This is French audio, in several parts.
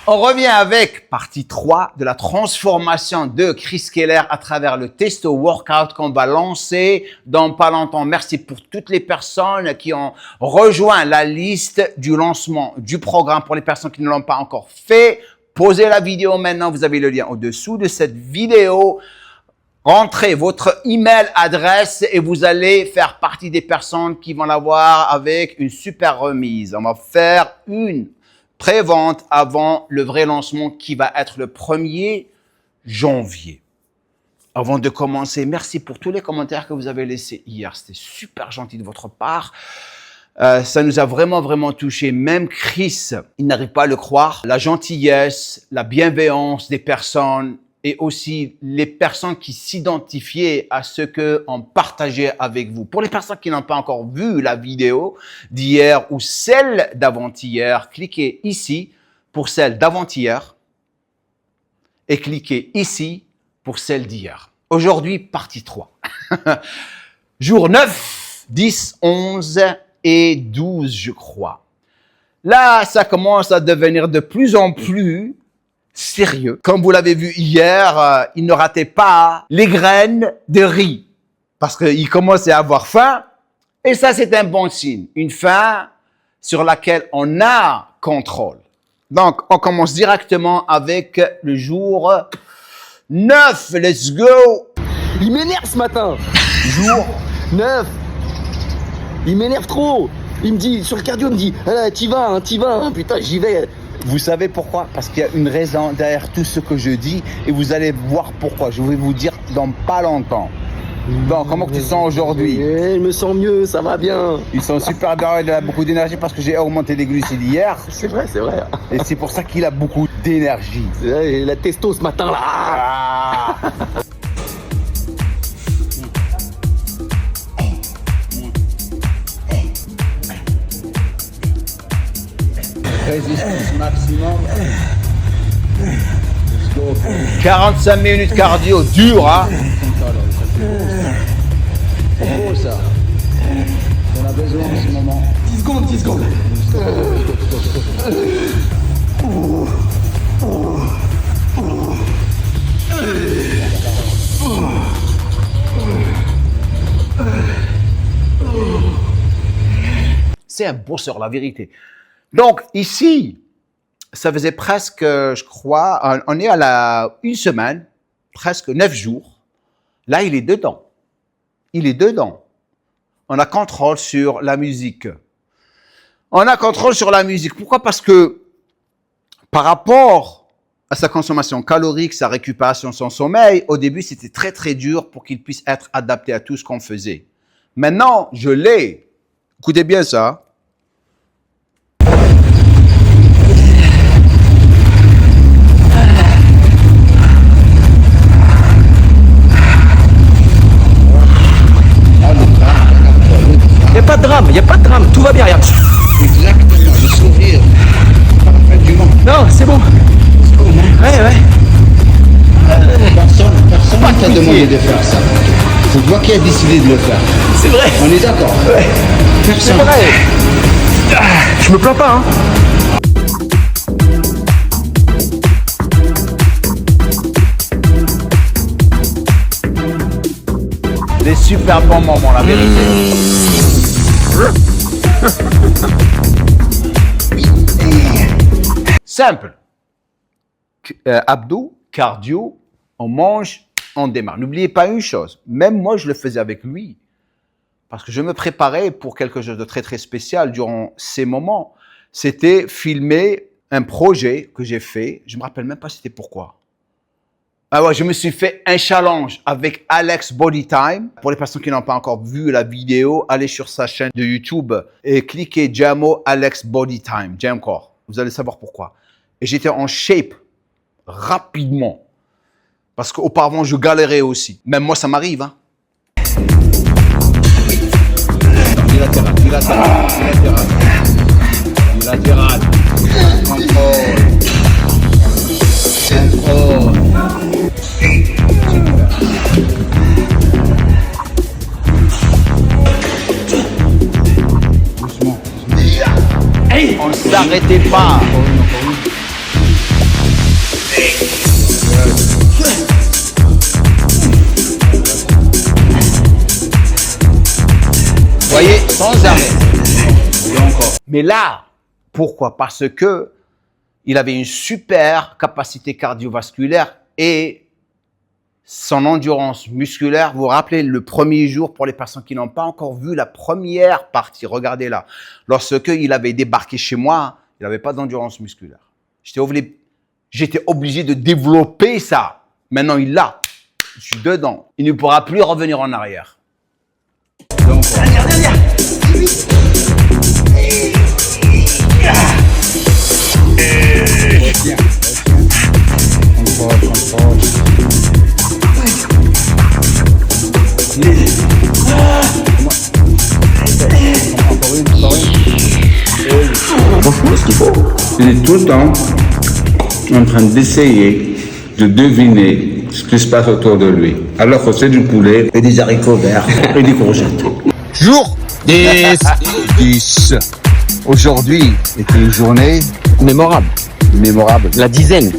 On revient avec partie 3 de la transformation de Chris Keller à travers le Testo Workout qu'on va lancer dans pas longtemps. Merci pour toutes les personnes qui ont rejoint la liste du lancement du programme. Pour les personnes qui ne l'ont pas encore fait, posez la vidéo maintenant. Vous avez le lien au-dessous de cette vidéo. Rentrez votre email adresse et vous allez faire partie des personnes qui vont l'avoir avec une super remise. On va faire une pré-vente avant le vrai lancement qui va être le 1er janvier. Avant de commencer, merci pour tous les commentaires que vous avez laissés hier. C'était super gentil de votre part. Ça nous a vraiment touché. Même Chris, il n'arrive pas à le croire. La gentillesse, la bienveillance des personnes et aussi les personnes qui s'identifiaient à ce qu'on partageait avec vous. Pour les personnes qui n'ont pas encore vu la vidéo d'hier ou celle d'avant-hier, cliquez ici pour celle d'avant-hier et cliquez ici pour celle d'hier. Aujourd'hui, partie 3. Jour 9, 10, 11 et 12, je crois. Là, ça commence à devenir de plus en plus sérieux. Comme vous l'avez vu hier, il ne ratait pas les graines de riz parce qu'il commençait à avoir faim. Et ça, c'est un bon signe. Une faim sur laquelle on a contrôle. Donc, on commence directement avec le jour 9. Let's go! Il m'énerve ce matin. Jour 9. Il m'énerve trop. Il me dit, sur le cardio, il me dit, ah, t'y vas, hein. Putain, j'y vais. Vous savez pourquoi? Parce qu'il y a une raison derrière tout ce que je dis et vous allez voir pourquoi. Je vais vous dire dans pas longtemps. Donc, comment tu te sens aujourd'hui? Je me sens mieux, ça va bien. Ils sont super bien, il a beaucoup d'énergie parce que j'ai augmenté les glucides hier. C'est vrai. Et c'est pour ça qu'il a beaucoup d'énergie. La testo ce matin là. Ah. Résistance maximum. 45 minutes cardio dur, hein? C'est beau ça. On a besoin en ce moment. 10 secondes. C'est un bosseur, la vérité. Donc, ici, ça faisait presque, je crois, on est à une semaine, presque 9 jours. Là, il est dedans. On a contrôle sur la musique. Pourquoi? Parce que par rapport à sa consommation calorique, sa récupération, son sommeil, au début, c'était très dur pour qu'il puisse être adapté à tout ce qu'on faisait. Maintenant, je l'ai. Écoutez bien ça. Il n'y a pas de drame, tout va bien, regarde. Exactement, le sourire. Pas la fin du monde. Non, c'est bon. Ouais. Personne ne t'a demandé de faire ça. C'est toi qui as décidé de le faire. C'est vrai. On est d'accord. Ouais. C'est vrai. Je me plains pas, hein. Des super bons moments, la vérité. Simple. Abdos, cardio, on mange, on démarre. N'oubliez pas une chose, même moi je le faisais avec lui, parce que je me préparais pour quelque chose de très spécial durant ces moments. C'était filmer un projet que j'ai fait, je me rappelle même pas c'était pourquoi. Ah ouais, je me suis fait un challenge avec Alex Bodytime. Pour les personnes qui n'ont pas encore vu la vidéo, allez sur sa chaîne de YouTube et cliquez Jamo Alex Bodytime, Jamcore. Vous allez savoir pourquoi. Et j'étais en shape rapidement. Parce qu'auparavant, je galérais aussi. Même moi, ça m'arrive. Hein. Bilatéral. Contrôle. Doucement. On ne s'arrêtait pas. Vous voyez, sans arrêt. Mais là, pourquoi? Parce que il avait une super capacité cardiovasculaire et son endurance musculaire. Vous vous rappelez le premier jour, pour les personnes qui n'ont pas encore vu la première partie, regardez là. Lorsque il avait débarqué chez moi, il n'avait pas d'endurance musculaire. J'étais obligé de développer ça. Maintenant, il l'a. Je suis dedans. Il ne pourra plus revenir en arrière. Donc, Franchement, ce qu'il faut. Il est tout le temps en train d'essayer de deviner ce qui se passe autour de lui. Alors que c'est du poulet et des haricots verts et des courgettes. jour 10. Aujourd'hui était une journée Mémorable. mémorable. La dizaine.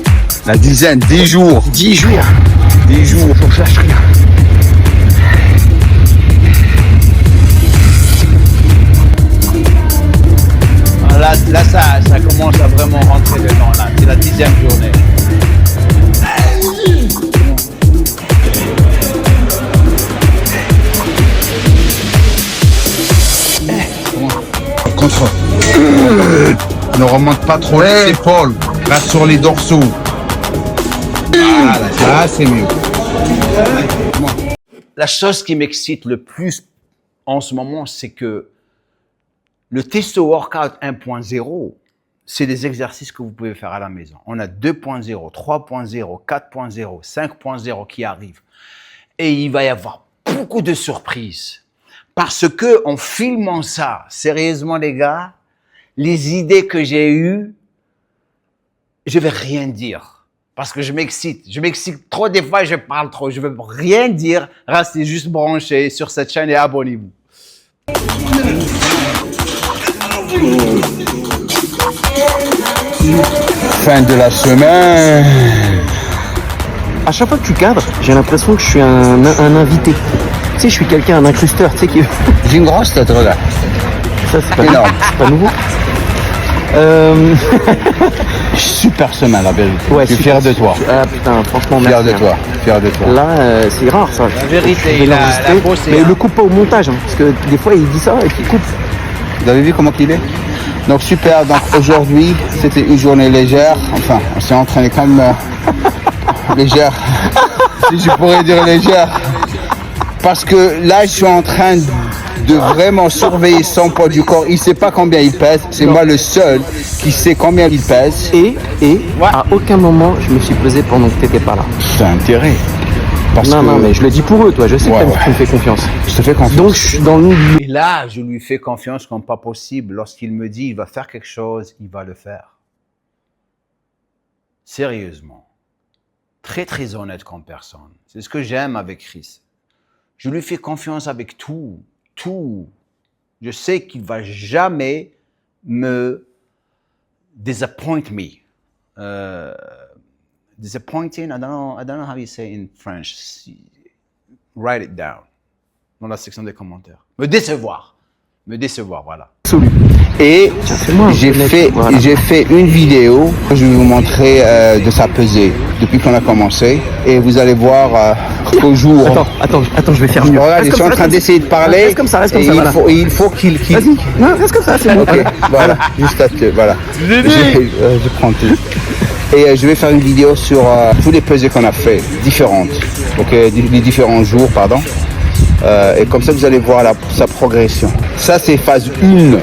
La dizaine, 10 jours. 10 jours. 10 jours. Faut que je lâche rien. Là ça commence à vraiment rentrer dedans. Là, c'est la 10e journée. Contre. Ne remonte pas trop les épaules. Reste sur les dorsaux. Voilà, ça c'est mieux. La chose qui m'excite le plus en ce moment, c'est que le Testo Workout 1.0, c'est des exercices que vous pouvez faire à la maison. On a 2.0, 3.0, 4.0, 5.0 qui arrivent. Et il va y avoir beaucoup de surprises. Parce que en filmant ça, sérieusement les gars, les idées que j'ai eues, je vais rien dire. Parce que je m'excite. Je m'excite trop des fois, je parle trop. Je veux rien dire. Restez juste branchés sur cette chaîne et abonnez-vous. Fin de la semaine. À chaque fois que tu cadres, j'ai l'impression que je suis un invité. Tu sais, je suis quelqu'un, un incrusteur, tu sais, qui... J'ai une grosse tête, regarde. Ça, c'est pas, Énorme. c'est pas nouveau. Super semaine, la vérité. Ouais, je suis super. fier de toi. Ah putain, franchement, Fier merci. de toi. Fier de toi. Là, c'est rare ça. La vérité, Je vais il a l'enregistrer, bossé, mais hein. le coupe pas au montage, hein, parce que des fois il dit ça et puis il coupe. Vous avez vu comment il est? Donc super, donc aujourd'hui, c'était une journée légère. Enfin, on s'est entraîné comme légère. Si je pourrais dire légère. Parce que là, je suis en train de vraiment surveiller son poids du corps. Il sait pas combien il pèse. C'est moi le seul qui sait combien il pèse. Et à aucun moment je me suis pesé pendant que t'étais pas là. C'est intérêt. Parce Non, que non, mais je le dis pour eux, toi, je sais Ouais, que ouais. tu me fais confiance. je te fais confiance. Donc je suis dans le milieu. Et là, je lui fais confiance comme pas possible. Lorsqu'il me dit il va faire quelque chose, il va le faire. Sérieusement. Très, très honnête comme personne. C'est ce que j'aime avec Chris. Je lui fais confiance avec tout. Tout. Je sais qu'il va jamais me disappoint me. Disappointing, I don't know how you say in French. Write it down. Dans la section des commentaires. Me décevoir. Me décevoir, voilà. Absolu. Et fais-moi un j'ai peu fait, voilà. j'ai fait une vidéo. Je vais vous montrer de sa pesée depuis qu'on a commencé. Et vous allez voir qu'au jour. Attends, je vais faire mieux. Regarde, Reste je suis comme en ça, train d'essayer de parler. Reste comme ça, et voilà. il faut qu'il. Vas-y, non, reste comme ça, c'est bon. Ok, voilà, juste à que, voilà. Je prends tout. Et je vais faire une vidéo sur tous les pesées qu'on a fait, différentes. Donc les différents jours, pardon. Et comme ça, vous allez voir sa progression. Ça, c'est phase 1.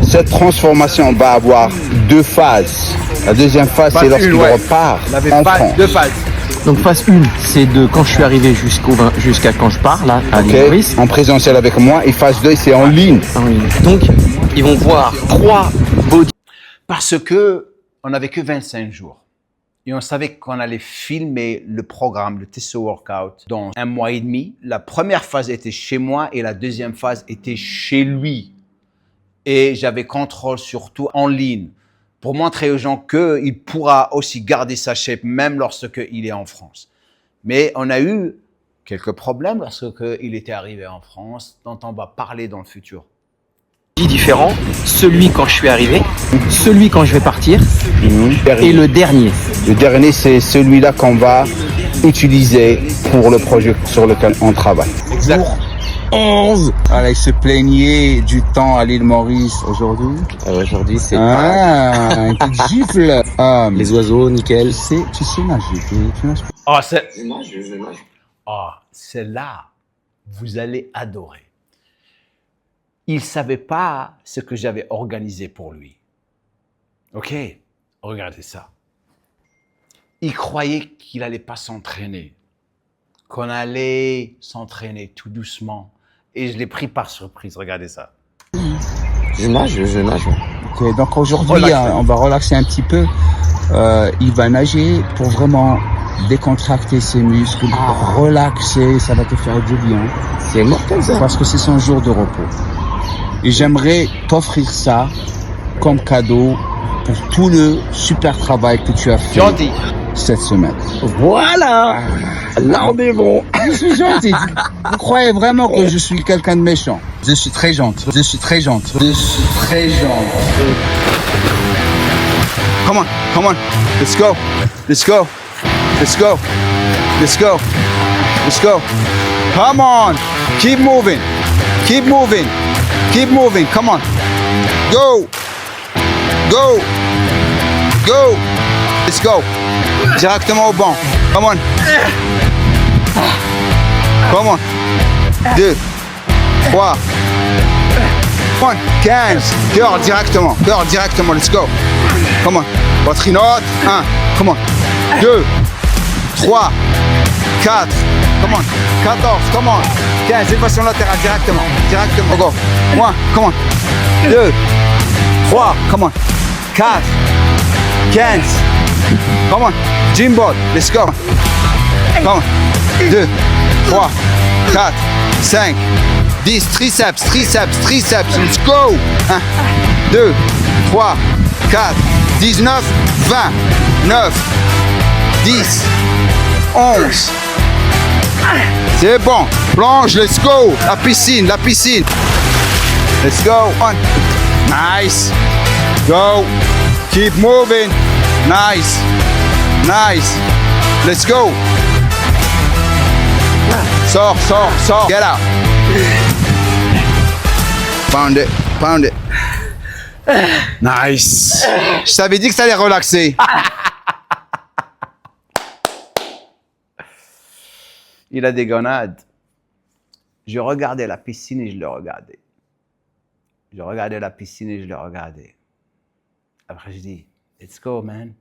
Cette transformation va avoir 2 phases. La deuxième phase, c'est lorsqu'il repart en France. 2 phases. Donc phase 1, c'est de quand je suis arrivé jusqu'à quand je pars, là, à Ok, l'île Maurice. en présentiel avec moi. Et phase 2, c'est en ligne. Donc, ils vont voir 3 body. Parce que on n'avait que 25 jours. Et on savait qu'on allait filmer le programme, le Testo Workout, dans 1 mois et demi. La première phase était chez moi et la deuxième phase était chez lui. Et j'avais contrôle surtout en ligne. pour montrer aux gens qu'il pourra aussi garder sa shape même lorsqu'il est en France. Mais on a eu quelques problèmes lorsqu'il était arrivé en France, dont on va parler dans le futur. Différent, celui quand je suis arrivé, celui quand je vais partir, et le dernier. Le dernier, c'est celui-là qu'on va utiliser pour le projet sur lequel on travaille. Exact. 11. Voilà, il se plaignait du temps à l'île Maurice aujourd'hui. Aujourd'hui, c'est Une petite gifle. les oiseaux, nickel. Tu sais nager, tu nages pas. Oh, c'est... Je nage. Oh, celle-là, vous allez adorer. Il ne savait pas ce que j'avais organisé pour lui. Ok, regardez ça. Il croyait qu'il n'allait pas s'entraîner, qu'on allait s'entraîner tout doucement. Et je l'ai pris par surprise, regardez ça. Je nage. Ok, donc aujourd'hui, Relaxer. on va relaxer un petit peu. Il va nager pour vraiment décontracter ses muscles, relaxer, ça va te faire du bien. C'est mortel ça. Parce que c'est son jour de repos. Et j'aimerais t'offrir ça comme cadeau pour tout le super travail que tu as fait Gentil. cette semaine. Voilà. Là on est bon. Je suis gentil. Vous croyez vraiment que je suis quelqu'un de méchant? Je suis très gentil. Je suis très gentil. Je suis très gentil. Come on. Let's go. Let's go. Let's go. Let's go. Let's go. Come on. Keep moving. Keep moving. Keep moving. Come on. Go. Go. Go. Let's go. Directement au banc. Come on. Come on. 2, 3. 15. Dehors directement. Dehors directement. Let's go. Come on. Poitrine haute. 1. Come on. 2, 3, 4. Come on. 14. Come on. 15. Élévation latérale directement. Directement. Go. 1. Come on. 2, 3. Come on. 4. 15. Come on. Gym ball. Let's go. Come on. 2, 3, 4, 5, 10. Triceps. Let's go. 1, 2, 3, 4, 19, 20, 9, 10, 11. C'est bon. Plonge. Let's go. La piscine. Let's go. 1. Nice. Go. Keep moving. Nice. Let's go. Sors. Get out. Pound it. Nice. Je t'avais dit que ça allait relaxer. Il a des gonades. Je regardais la piscine et je le regardais. Après, je dis, let's go, man.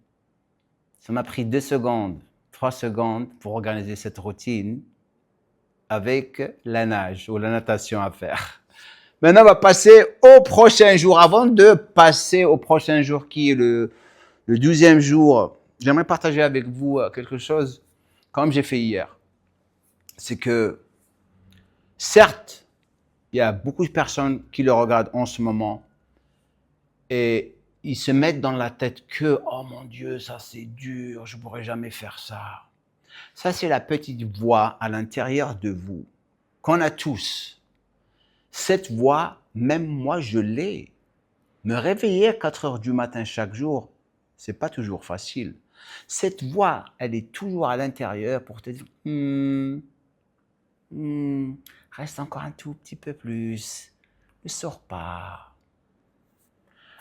Ça m'a pris 2 secondes, 3 secondes pour organiser cette routine avec la nage ou la natation à faire. Maintenant, on va passer au prochain jour. Avant de passer au prochain jour qui est le 12e jour, j'aimerais partager avec vous quelque chose comme j'ai fait hier. C'est que, certes, il y a beaucoup de personnes qui le regardent en ce moment et ils se mettent dans la tête que « Oh mon Dieu, ça c'est dur, je ne pourrais jamais faire ça ». Ça, c'est la petite voix à l'intérieur de vous qu'on a tous. Cette voix, même moi, je l'ai. Me réveiller à 4 heures du matin chaque jour, c'est pas toujours facile. Cette voix, elle est toujours à l'intérieur pour te dire reste encore un tout petit peu plus, ne sors pas.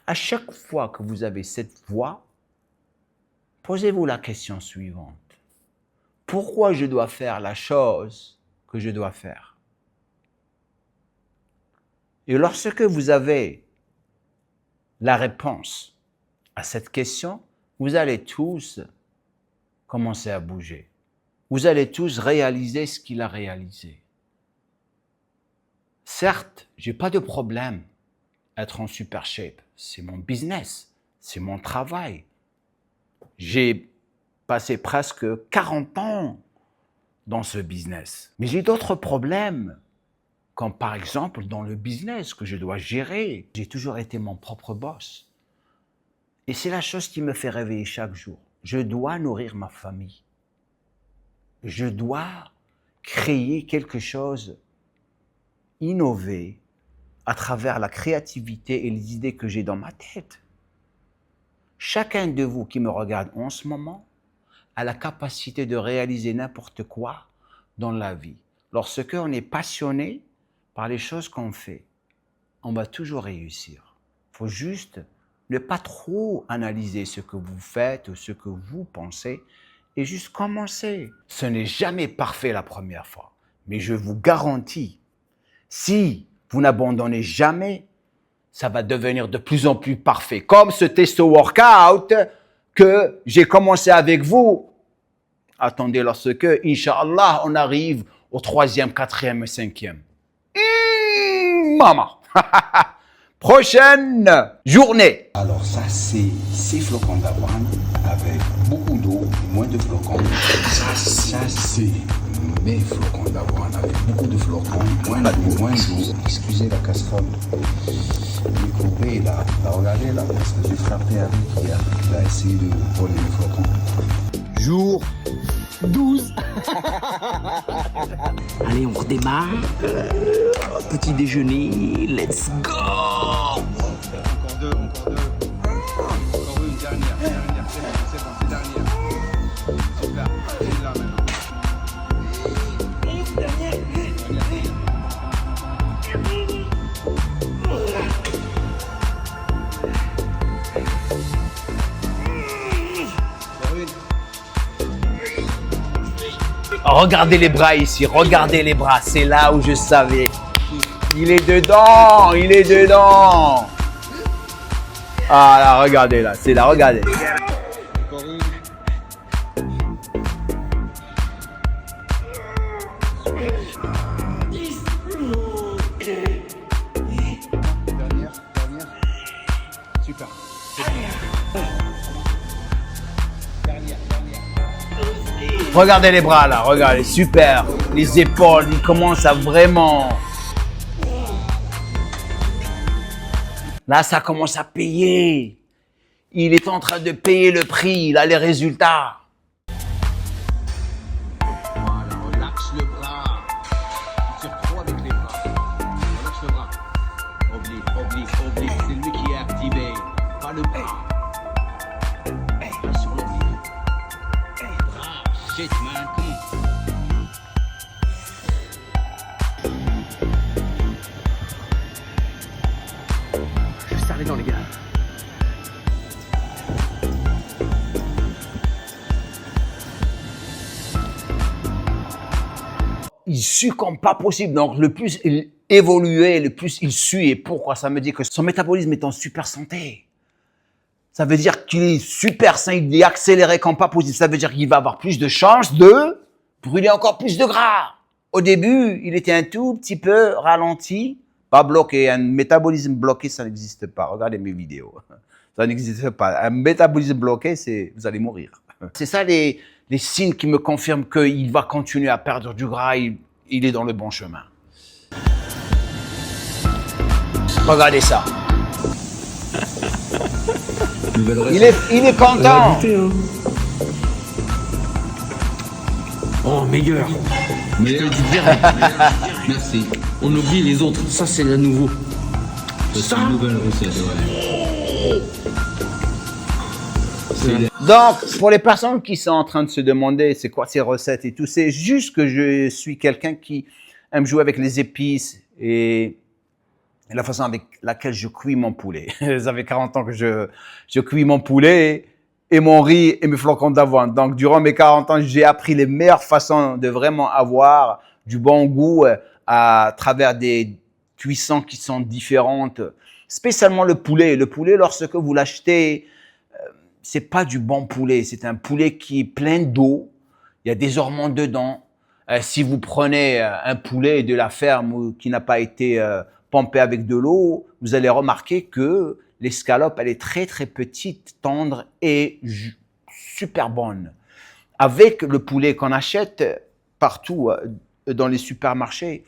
À chaque fois que vous avez cette voix, posez-vous la question suivante. Pourquoi je dois faire la chose que je dois faire? Et lorsque vous avez la réponse à cette question, vous allez tous commencer à bouger. Vous allez tous réaliser ce qu'il a réalisé. Certes, j'ai pas de problème à être en super shape. C'est mon business, c'est mon travail. J'ai passé presque 40 ans dans ce business. Mais j'ai d'autres problèmes, comme par exemple dans le business que je dois gérer. J'ai toujours été mon propre boss. Et c'est la chose qui me fait réveiller chaque jour. Je dois nourrir ma famille. Je dois créer quelque chose, innover à travers la créativité et les idées que j'ai dans ma tête. Chacun de vous qui me regarde en ce moment a la capacité de réaliser n'importe quoi dans la vie. Lorsque on est passionné par les choses qu'on fait, on va toujours réussir. Il faut juste ne pas trop analyser ce que vous faites ou ce que vous pensez et juste commencer. Ce n'est jamais parfait la première fois, mais je vous garantis, si vous n'abandonnez jamais, ça va devenir de plus en plus parfait. Comme ce testo workout que j'ai commencé avec vous. Attendez, lorsque, Inch'Allah, on arrive au 3e, 4e et 5e. Maman. Prochaine journée. Alors ça, c'est 6 flocons d'avoine avec beaucoup d'eau, moins de flocons. Ça c'est mes flocons d'avoine avec beaucoup de flocons, moins d'eau. Excusez la casserole. Il est courbé là. Regardez là, parce que j'ai frappé avec hier. Il a essayé de voler les flocons. Jour 12. Allez, on redémarre. Petit déjeuner, let's go. Encore deux. Encore une dernière. C'est bon, c'est dernière. Super. Et là maintenant. Regardez les bras ici, regardez les bras. C'est là où je savais. Il est dedans, il est dedans. Ah là, regardez là, c'est là, regardez. Encore une. Dernière. Super. Regardez les bras là, regardez, super. Les épaules, ils commencent à vraiment... Là, ça commence à payer. Il est en train de payer le prix, il a les résultats. Voilà, relaxe le bras. Tire trop avec les bras. Relaxe le bras. Oblique. C'est lui qui est activé. Pas le bras. Pas sur l'oblique. Bras. Shit, man. Come on. Je savais dans les gars. Il sue comme pas possible. Donc, le plus il évoluait, le plus il sue. Et pourquoi? Ça me dit que son métabolisme est en super santé. Ça veut dire qu'il est super sain, il est accéléré comme pas possible. Ça veut dire qu'il va avoir plus de chances de brûler encore plus de gras. Au début, il était un tout petit peu ralenti, pas bloqué. Un métabolisme bloqué, ça n'existe pas. Regardez mes vidéos. Ça n'existe pas. Un métabolisme bloqué, c'est vous allez mourir. C'est ça les signes qui me confirment qu'il va continuer à perdre du gras, il est dans le bon chemin. Regardez ça. Il est content. Oh, meilleur. Merci. On oublie les autres. Ça, c'est le nouveau. C'est une nouvelle recette, ouais. Donc, pour les personnes qui sont en train de se demander c'est quoi ces recettes et tout, c'est juste que je suis quelqu'un qui aime jouer avec les épices et la façon avec laquelle je cuis mon poulet. Ça fait 40 ans que je cuis mon poulet et mon riz et mes flocons d'avoine. Donc, durant mes 40 ans, j'ai appris les meilleures façons de vraiment avoir du bon goût à travers des cuissons qui sont différentes. Spécialement le poulet. Le poulet, lorsque vous l'achetez, c'est pas du bon poulet. C'est un poulet qui est plein d'eau. Il y a des hormones dedans. Si vous prenez un poulet de la ferme qui n'a pas été pompé avec de l'eau, vous allez remarquer que l'escalope, elle est très très petite, tendre et super bonne. Avec le poulet qu'on achète partout dans les supermarchés,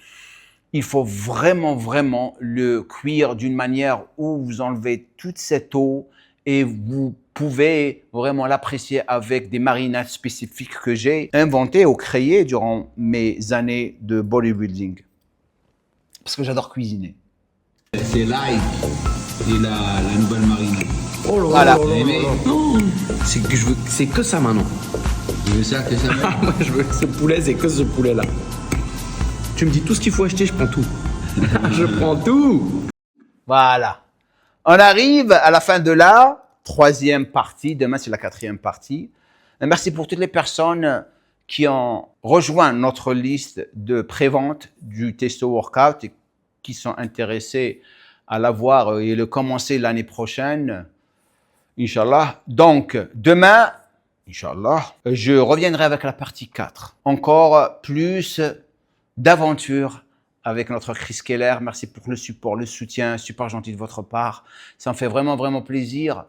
il faut vraiment le cuire d'une manière où vous enlevez toute cette eau et vous pouvez vraiment l'apprécier avec des marinades spécifiques que j'ai inventées ou créées durant mes années de bodybuilding. Parce que j'adore cuisiner. C'est live et la nouvelle marine. Oh là Voilà. là là là là. Non, c'est que ça maintenant. Je veux ça, que ça va. Moi, je veux ce poulet, c'est que ce poulet-là. Tu me dis tout ce qu'il faut acheter, je prends tout. Je prends tout. Voilà. On arrive à la fin de la 3e partie. Demain, c'est la 4e partie. Et merci pour toutes les personnes qui ont rejoint notre liste de prévente du Testo Workout et qui sont intéressés à l'avoir et le commencer l'année prochaine. Inch'Allah. Donc, demain, Inch'Allah, je reviendrai avec la partie 4. Encore plus d'aventure avec notre Chris Keller. Merci pour le support, le soutien, super gentil de votre part. Ça me fait vraiment, vraiment plaisir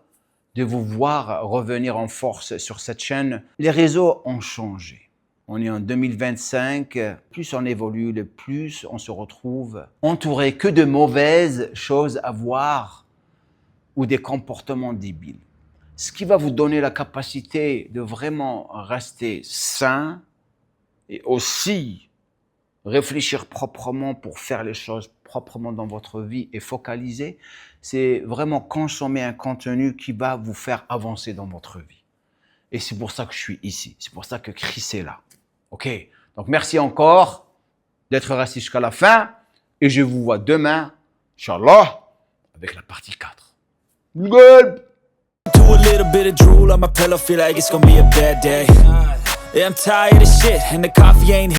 de vous voir revenir en force sur cette chaîne. Les réseaux ont changé. On est en 2025. Plus on évolue, le plus on se retrouve entouré que de mauvaises choses à voir ou des comportements débiles. Ce qui va vous donner la capacité de vraiment rester sain et aussi réfléchir proprement pour faire les choses proprement dans votre vie et focaliser, c'est vraiment consommer un contenu qui va vous faire avancer dans votre vie. Et c'est pour ça que je suis ici. C'est pour ça que Chris est là. OK? Donc, merci encore d'être resté jusqu'à la fin et je vous vois demain, Inch'Allah, avec la partie 4. Good! Do a little bit of drool on my pillow, feel like it's gonna be a bad day. Yeah, I'm tired of shit, and the coffee ain't